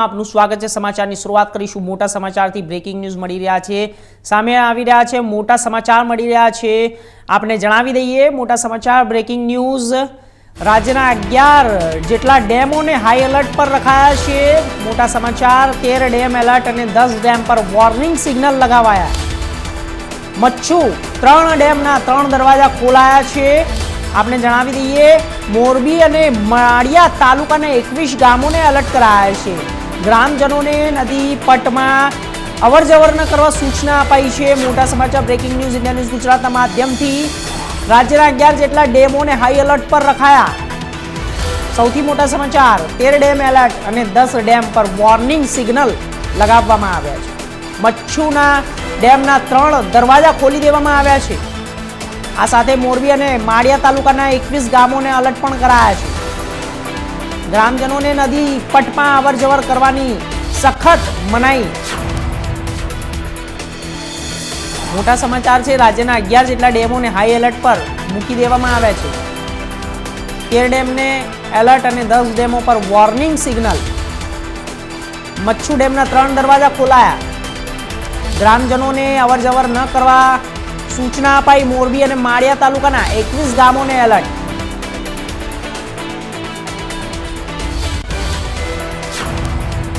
આપનું સ્વાગત છે। સમાચારની શરૂઆત કરીશું મોટા સમાચારથી। બ્રેકિંગ ન્યૂઝ મળી રહ્યા છે, સામે આવી રહ્યા છે। મોટા સમાચાર મળી રહ્યા છે, આપને જણાવી દઈએ મોટા સમાચાર બ્રેકિંગ ન્યૂઝ। રાજ્યના 11 જેટલા ડેમોને હાઈ એલર્ટ પર રખાયા છે। મોટા સમાચાર 13 ડેમ એલર્ટ અને 10 ડેમ પર વોર્નિંગ સિગ્નલ લગાવાયા। મચ્છુ 3 ડેમના 3 દરવાજા ખોલાયા છે। आपने जणावी दीए मोरबी अने माळिया तालुकाना 21 गामोने अलर्ट कराया छे। ग्रामजनों ने नदी पट में अवर जवर न करवा सूचना अपाई छे। मोटा समाचार breaking news India news Gujarat माध्यम थी राज्यना 11 जेटला डेमोने हाई अलर्ट पर रखाया। सौथी मोटा समाचार 13 डेम एलर्ट अने 10 डेम पर वॉर्निंग सिग्नल लगाववामां आव्या छे। मच्छुना डेमना 3 दरवाजा खोली देवामां आव्या छे। आ साथे मोरबी अने माळिया तालुकाना 21 गामोने अलर्ट पण कराया छे। ग्रामजनोने नदी पटमां अवर जवर करवानी सखत मनाई। मोटा समाचार छे, राज्यना 11 जेटला डेमोने हाई एलर्ट पर मूकी देवामां आव्या छे। 13 डेमने एलर्ट अने 10 डेमो पर वॉर्निंग सिग्नल। मच्छू डेमना 3 दरवाजा खोलाया। ग्रामजनोने अवर जवर न करवा सूचना अपाई। मोरबी और माळिया तालुकाना 21 गामोने एलर्ट।